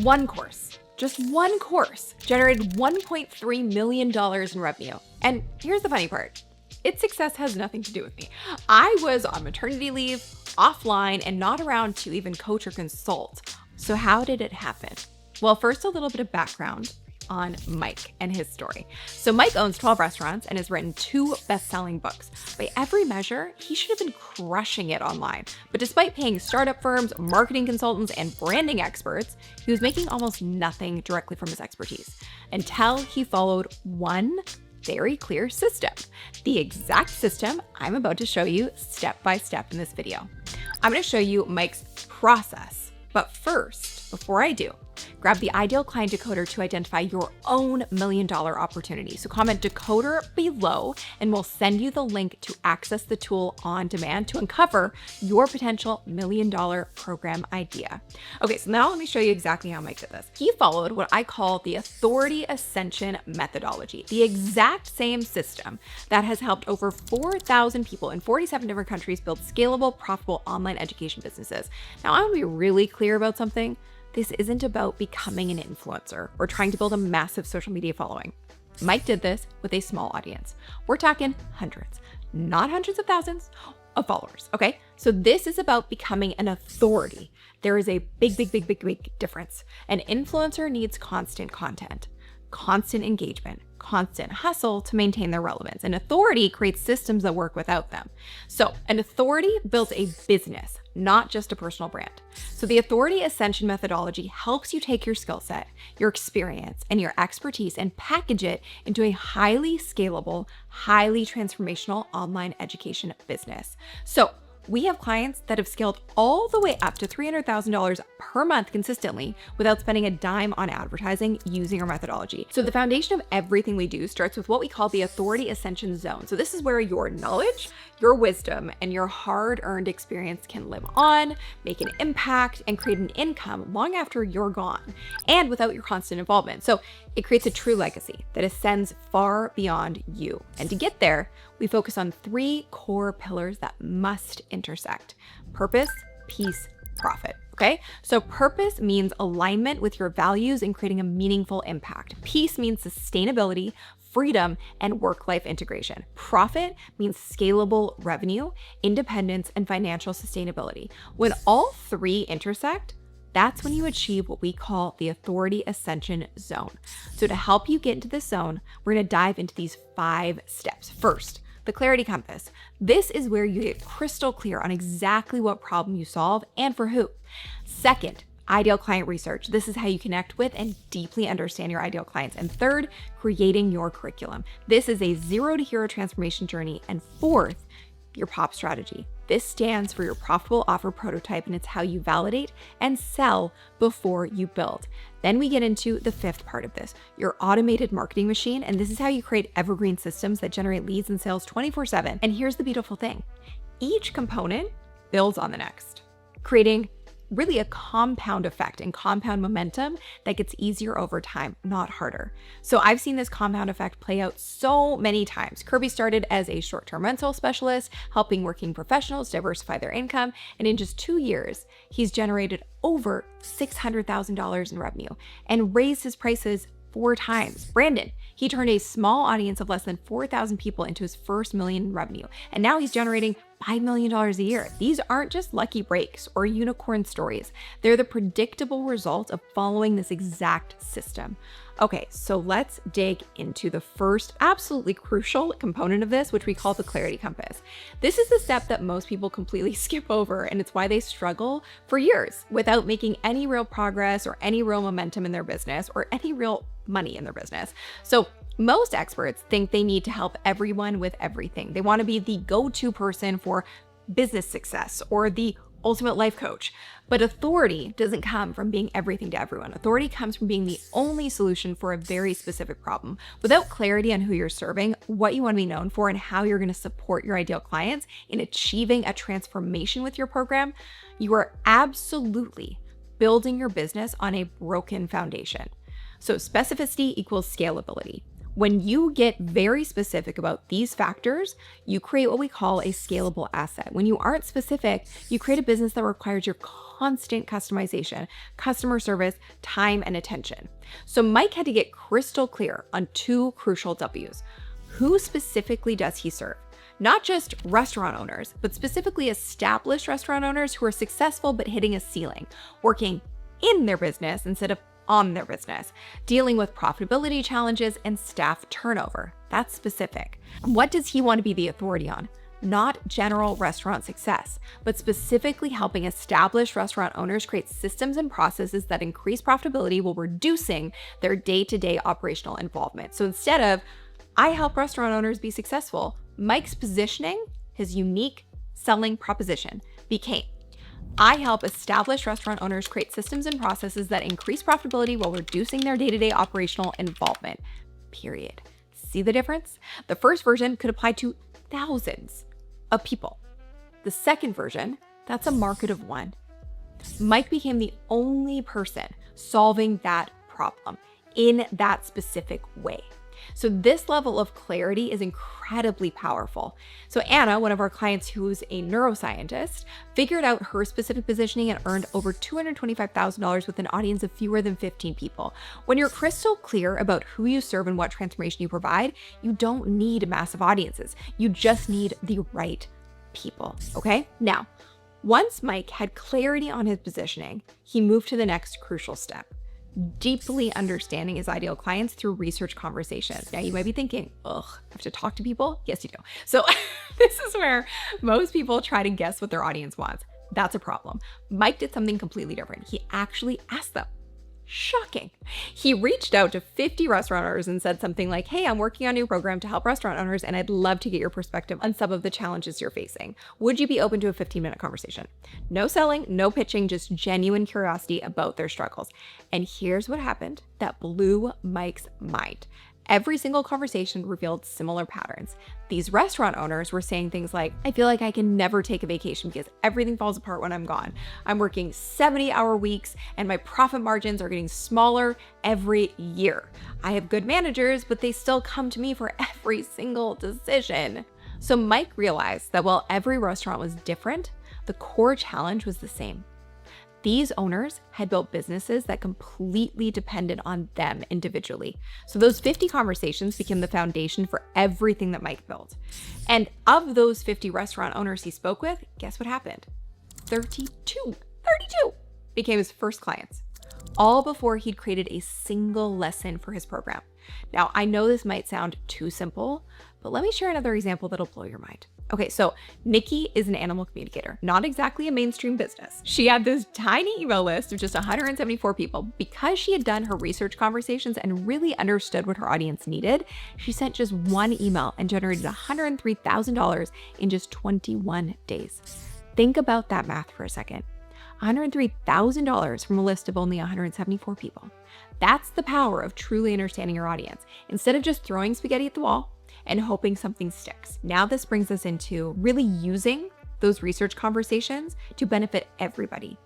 One course, just one course, generated $1.3 million in revenue. And here's the funny part. Its success has nothing to do with me. I was on maternity leave, offline, and not around to even coach or consult. So how did it happen? Well, first, a little bit of background on Mike and his story. So Mike owns 12 restaurants and has written 2 best-selling books. By every measure, he should have been crushing it online. But despite paying startup firms, marketing consultants, and branding experts, he was making almost nothing directly from his expertise until he followed one very clear system. The exact system I'm about to show you step by step in this video. I'm going to show you Mike's process. But first, before I do, grab the ideal client decoder to identify your own $1 million opportunity. So comment decoder below and we'll send you the link to access the tool on demand to uncover your potential $1 million program idea. Okay, so now let me show you exactly how Mike did this. He followed what I call the authority ascension methodology, the exact same system that has helped over 4,000 people in 47 different countries build scalable, profitable online education businesses. Now, I want to be really clear about something. This isn't about becoming an influencer or trying to build a massive social media following. Mike did this with a small audience. We're talking hundreds, not hundreds of thousands of followers, okay? So this is about becoming an authority. There is a big difference. An influencer needs constant content, constant engagement, constant hustle to maintain their relevance. An authority creates systems that work without them. So an authority builds a business, not just a personal brand. So the authority ascension methodology helps you take your skill set, your experience, and your expertise and package it into a highly scalable, highly transformational online education business. So we have clients that have scaled all the way up to $300,000 per month consistently without spending a dime on advertising using our methodology. So the foundation of everything we do starts with what we call the authority ascension zone. So this is where your knowledge, your wisdom, and your hard-earned experience can live on, make an impact, and create an income long after you're gone and without your constant involvement. So it creates a true legacy that ascends far beyond you. And to get there, we focus on 3 core pillars that must intersect: purpose, peace, profit. Okay, so purpose means alignment with your values and creating a meaningful impact. Peace means sustainability, freedom, and work-life integration. Profit means scalable revenue, independence, and financial sustainability. When all 3 intersect, that's when you achieve what we call the authority ascension zone. So to help you get into this zone, we're going to dive into these 5 steps. First, the clarity compass. This is where you get crystal clear on exactly what problem you solve and for who. Second, ideal client research. This is how you connect with and deeply understand your ideal clients. And third, creating your curriculum. This is a 0 to hero transformation journey. And fourth, your POP strategy. This stands for your profitable offer prototype, and it's how you validate and sell before you build. Then we get into the 5th part of this, your automated marketing machine. And this is how you create evergreen systems that generate leads and sales 24/7. And here's the beautiful thing. Each component builds on the next, creating really a compound effect and compound momentum that gets easier over time, not harder. So I've seen this compound effect play out so many times. Kirby started as a short-term rental specialist, helping working professionals diversify their income. And in just 2 years, he's generated over $600,000 in revenue and raised his prices 4 times. Brandon, he turned a small audience of less than 4,000 people into his first $1 million in revenue. And now he's generating $5 million a year. These aren't just lucky breaks or unicorn stories. They're the predictable result of following this exact system. Okay, so let's dig into the first absolutely crucial component of this, which we call the clarity compass. This is the step that most people completely skip over, and it's why they struggle for years without making any real progress or any real momentum in their business or any real money in their business. So most experts think they need to help everyone with everything. They want to be the go-to person for business success or the ultimate life coach. But authority doesn't come from being everything to everyone. Authority comes from being the only solution for a very specific problem. Without clarity on who you're serving, what you want to be known for, and how you're going to support your ideal clients in achieving a transformation with your program, you are absolutely building your business on a broken foundation. So specificity equals scalability. When you get very specific about these factors, you create what we call a scalable asset. When you aren't specific, you create a business that requires your constant customization, customer service, time, and attention. So Mike had to get crystal clear on two crucial W's. Who specifically does he serve? Not just restaurant owners, but specifically established restaurant owners who are successful but hitting a ceiling, working in their business instead of on their business, dealing with profitability challenges and staff turnover. That's specific. What does he want to be the authority on? Not general restaurant success, but specifically helping established restaurant owners create systems and processes that increase profitability while reducing their day-to-day operational involvement. So instead of, I help restaurant owners be successful, Mike's positioning, his unique selling proposition, became, I help established restaurant owners create systems and processes that increase profitability while reducing their day-to-day operational involvement, period. See the difference? The first version could apply to thousands of people. The second version, that's a market of one. Mike became the only person solving that problem in that specific way. So this level of clarity is incredibly powerful. So Anna, one of our clients who's a neuroscientist, figured out her specific positioning and earned over $225,000 with an audience of fewer than 15 people. When you're crystal clear about who you serve and what transformation you provide, you don't need massive audiences. You just need the right people, okay? Now, once Mike had clarity on his positioning, he moved to the next crucial step. Deeply understanding his ideal clients through research conversations. Now you might be thinking, ugh, I have to talk to people? Yes, you do. So this is where most people try to guess what their audience wants. That's a problem. Mike did something completely different. He actually asked them. Shocking. He reached out to 50 restaurant owners and said something like, hey, I'm working on a new program to help restaurant owners and I'd love to get your perspective on some of the challenges you're facing. Would you be open to a 15-minute conversation? No selling, no pitching, just genuine curiosity about their struggles. And here's what happened that blew Mike's mind. Every single conversation revealed similar patterns. These restaurant owners were saying things like, I feel like I can never take a vacation because everything falls apart when I'm gone. I'm working 70-hour weeks and my profit margins are getting smaller every year. I have good managers, but they still come to me for every single decision. So Mike realized that while every restaurant was different, the core challenge was the same. These owners had built businesses that completely depended on them individually. So those 50 conversations became the foundation for everything that Mike built. And of those 50 restaurant owners he spoke with, guess what happened? 32 became his first clients, all before he'd created a single lesson for his program. Now, I know this might sound too simple, but let me share another example that'll blow your mind. Okay, so Nikki is an animal communicator, not exactly a mainstream business. She had this tiny email list of just 174 people. Because she had done her research conversations and really understood what her audience needed, she sent just one email and generated $103,000 in just 21 days. Think about that math for a second. $103,000 from a list of only 174 people. That's the power of truly understanding your audience. Instead of just throwing spaghetti at the wall and hoping something sticks. Now this brings us into really using those research conversations to benefit everybody.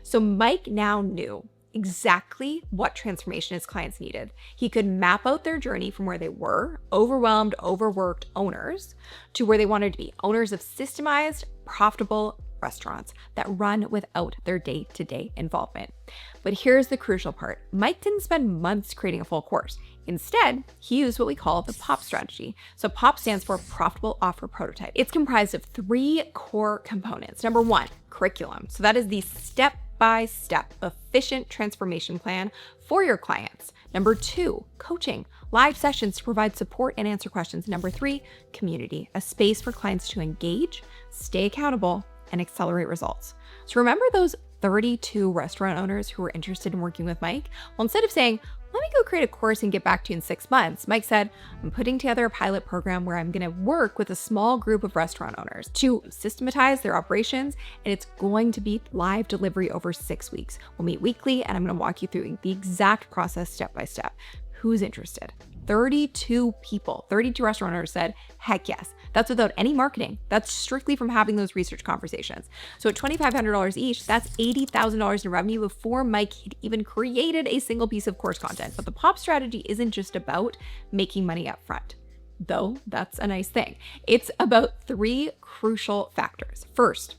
So Mike now knew exactly what transformation his clients needed. He could map out their journey from where they were, overwhelmed, overworked owners, to where they wanted to be, owners of systemized, profitable restaurants that run without their day-to-day involvement. But here's the crucial part. Mike didn't spend months creating a full course. Instead, he used what we call the POP strategy. So POP stands for Profitable Offer Prototype. It's comprised of 3 core components. Number 1, curriculum. So that is the step-by-step efficient transformation plan for your clients. Number 2, coaching, live sessions to provide support and answer questions. Number 3, community, a space for clients to engage, stay accountable, and accelerate results. So remember those 32 restaurant owners who were interested in working with Mike? Well, instead of saying, let me go create a course and get back to you in 6 months, Mike said, I'm putting together a pilot program where I'm gonna work with a small group of restaurant owners to systematize their operations, and it's going to be live delivery over 6 weeks. We'll meet weekly, and I'm gonna walk you through the exact process step by step. Who's interested? 32 people, 32 restaurant owners said, heck yes. That's without any marketing. That's strictly from having those research conversations. So at $2,500 each, that's $80,000 in revenue before Mike had even created a single piece of course content. But the POP strategy isn't just about making money up front, though that's a nice thing. It's about 3 crucial factors. First,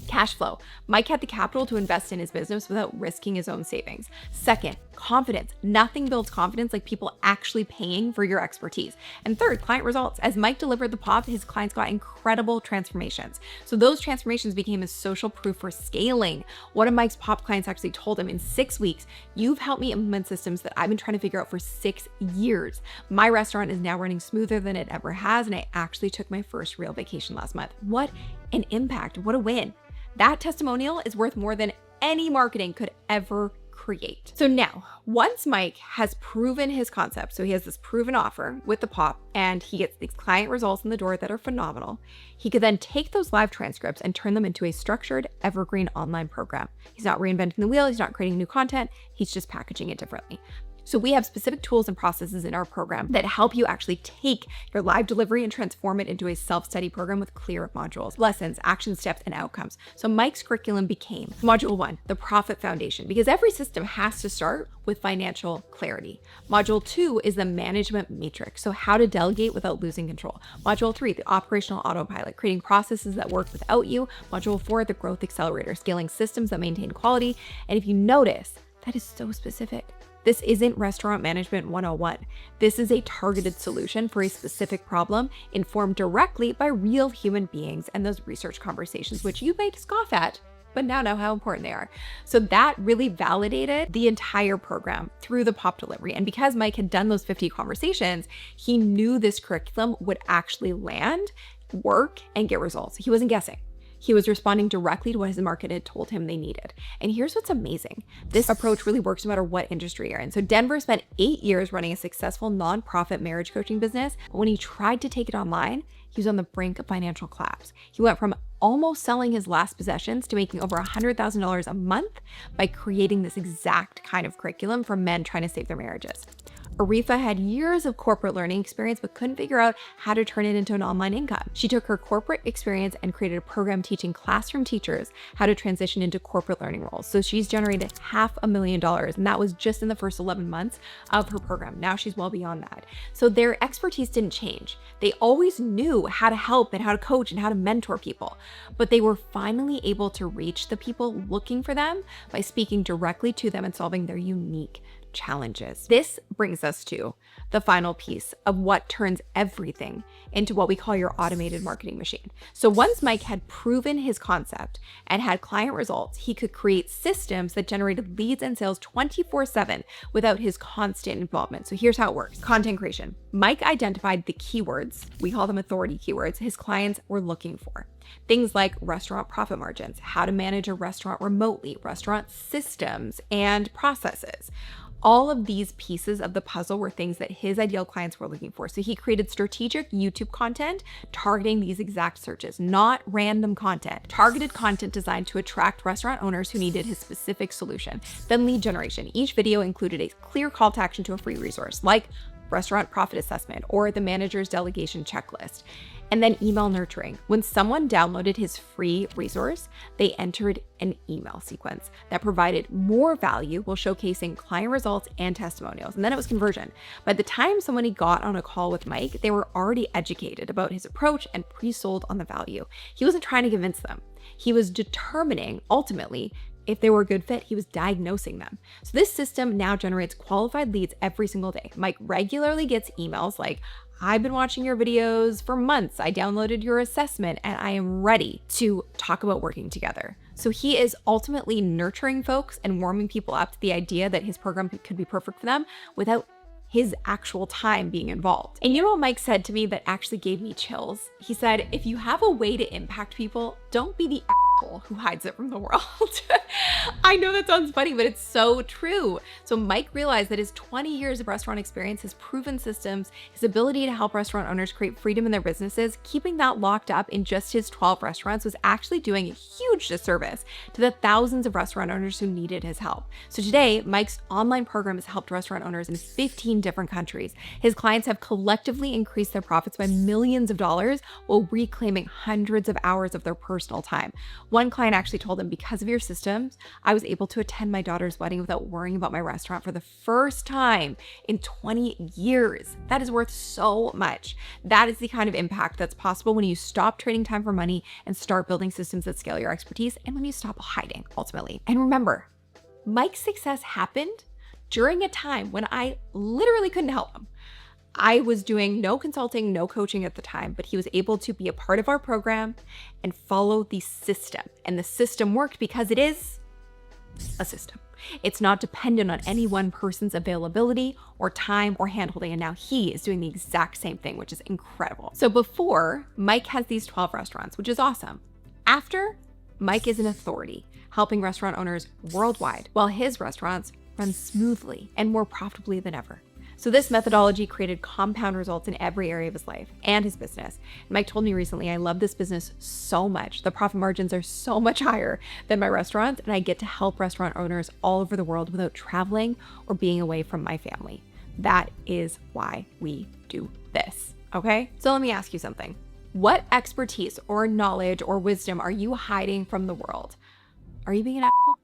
Cash flow. Mike had the capital to invest in his business without risking his own savings. Second, confidence. Nothing builds confidence like people actually paying for your expertise. And third, client results. As Mike delivered the pop, his clients got incredible transformations. So those transformations became his social proof for scaling. One of Mike's pop clients actually told him, in 6 weeks, you've helped me implement systems that I've been trying to figure out for 6 years. My restaurant is now running smoother than it ever has, and I actually took my first real vacation last month. What an impact. What a win. That testimonial is worth more than any marketing could ever create. So now, once Mike has proven his concept, so he has this proven offer with the pop, and he gets these client results in the door that are phenomenal, he could then take those live transcripts and turn them into a structured, evergreen online program. He's not reinventing the wheel, he's not creating new content, he's just packaging it differently. So we have specific tools and processes in our program that help you actually take your live delivery and transform it into a self-study program with clear modules, lessons, action steps, and outcomes. So Mike's curriculum became Module 1, the profit foundation, because every system has to start with financial clarity. Module 2 is the management matrix, so how to delegate without losing control. Module 3, the operational autopilot, creating processes that work without you. Module 4, the growth accelerator, scaling systems that maintain quality. And if you notice, that is so specific. This isn't restaurant management 101. This is a targeted solution for a specific problem informed directly by real human beings and those research conversations, which you may scoff at, but now know how important they are. So that really validated the entire program through the pop delivery. And because Mike had done those 50 conversations, he knew this curriculum would actually land, work, and get results. He wasn't guessing. He was responding directly to what his market had told him they needed. And here's what's amazing. This approach really works no matter what industry you're in. So Denver spent 8 years running a successful nonprofit marriage coaching business. But when he tried to take it online, he was on the brink of financial collapse. He went from almost selling his last possessions to making over $100,000 a month by creating this exact kind of curriculum for men trying to save their marriages. Arifa had years of corporate learning experience but couldn't figure out how to turn it into an online income. She took her corporate experience and created a program teaching classroom teachers how to transition into corporate learning roles. So she's generated $500,000, and that was just in the first 11 months of her program. Now she's well beyond that. So their expertise didn't change. They always knew how to help and how to coach and how to mentor people, but they were finally able to reach the people looking for them by speaking directly to them and solving their unique challenges. This brings us to the final piece of what turns everything into what we call your automated marketing machine. So once Mike had proven his concept and had client results, he could create systems that generated leads and sales 24/7 without his constant involvement. So here's how it works. Content creation. Mike identified the keywords, we call them authority keywords, his clients were looking for. Things like restaurant profit margins, how to manage a restaurant remotely, restaurant systems and processes. All of these pieces of the puzzle were things that his ideal clients were looking for. So he created strategic YouTube content targeting these exact searches, not random content. Targeted content designed to attract restaurant owners who needed his specific solution. Then lead generation. Each video included a clear call to action to a free resource like restaurant profit assessment or the manager's delegation checklist. And then email nurturing. When someone downloaded his free resource, they entered an email sequence that provided more value while showcasing client results and testimonials. And then it was conversion. By the time somebody got on a call with Mike, they were already educated about his approach and pre-sold on the value. He wasn't trying to convince them. He was determining, ultimately, if they were a good fit, he was diagnosing them. So this system now generates qualified leads every single day. Mike regularly gets emails like, I've been watching your videos for months. I downloaded your assessment and I am ready to talk about working together. So he is ultimately nurturing folks and warming people up to the idea that his program could be perfect for them without his actual time being involved. And you know what Mike said to me that actually gave me chills? He said, if you have a way to impact people, don't be the asshole who hides it from the world. I know that sounds funny, but it's so true. So Mike realized that his 20 years of restaurant experience, his proven systems, his ability to help restaurant owners create freedom in their businesses, keeping that locked up in just his 12 restaurants was actually doing a huge disservice to the thousands of restaurant owners who needed his help. So today, Mike's online program has helped restaurant owners in 15 different countries. His clients have collectively increased their profits by millions of dollars while reclaiming hundreds of hours of their personal time. One client actually told him, because of your systems, I was able to attend my daughter's wedding without worrying about my restaurant for the first time in 20 years. That is worth so much. That is the kind of impact that's possible when you stop trading time for money and start building systems that scale your expertise, and when you stop hiding, ultimately. And remember, Mike's success happened during a time when I literally couldn't help him. I was doing no consulting, no coaching at the time, but he was able to be a part of our program and follow the system. And the system worked because it is a system. It's not dependent on any one person's availability or time or handholding. And now he is doing the exact same thing, which is incredible. So before, Mike has these 12 restaurants, which is awesome. After, Mike is an authority, helping restaurant owners worldwide, while his restaurants run smoothly and more profitably than ever. So this methodology created compound results in every area of his life and his business. Mike told me recently, I love this business so much. The profit margins are so much higher than my restaurants, and I get to help restaurant owners all over the world without traveling or being away from my family. That is why we do this, okay? So let me ask you something. What expertise or knowledge or wisdom are you hiding from the world? Are you being an asshole?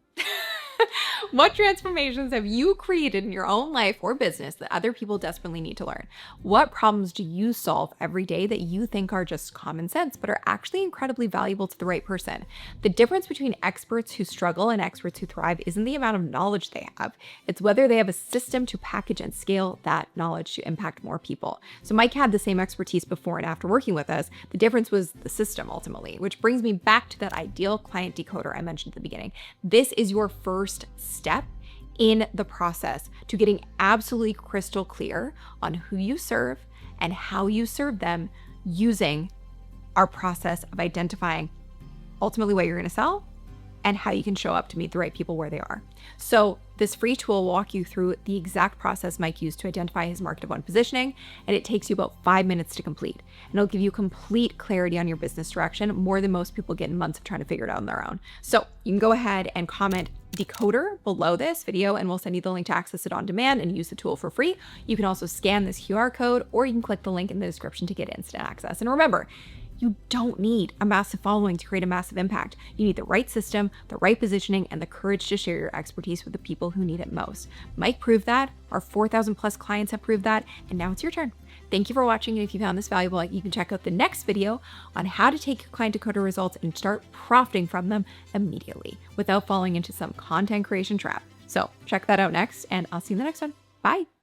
What transformations have you created in your own life or business that other people desperately need to learn? What problems do you solve every day that you think are just common sense, but are actually incredibly valuable to the right person? The difference between experts who struggle and experts who thrive isn't the amount of knowledge they have. It's whether they have a system to package and scale that knowledge to impact more people. So Mike had the same expertise before and after working with us. The difference was the system ultimately, which brings me back to that ideal client decoder I mentioned at the beginning. This is your first step in the process to getting absolutely crystal clear on who you serve and how you serve them using our process of identifying ultimately what you're going to sell and how you can show up to meet the right people where they are. So this free tool will walk you through the exact process Mike used to identify his market of one positioning, and it takes you about 5 minutes to complete. And it'll give you complete clarity on your business direction, more than most people get in months of trying to figure it out on their own. So you can go ahead and comment decoder below this video, and we'll send you the link to access it on demand and use the tool for free. You can also scan this QR code, or you can click the link in the description to get instant access. And remember, you don't need a massive following to create a massive impact. You need the right system, the right positioning, and the courage to share your expertise with the people who need it most. Mike proved that, our 4,000 plus clients have proved that, and now it's your turn. Thank you for watching, and if you found this valuable, you can check out the next video on how to take your client decoder results and start profiting from them immediately without falling into some content creation trap. So check that out next, and I'll see you in the next one. Bye.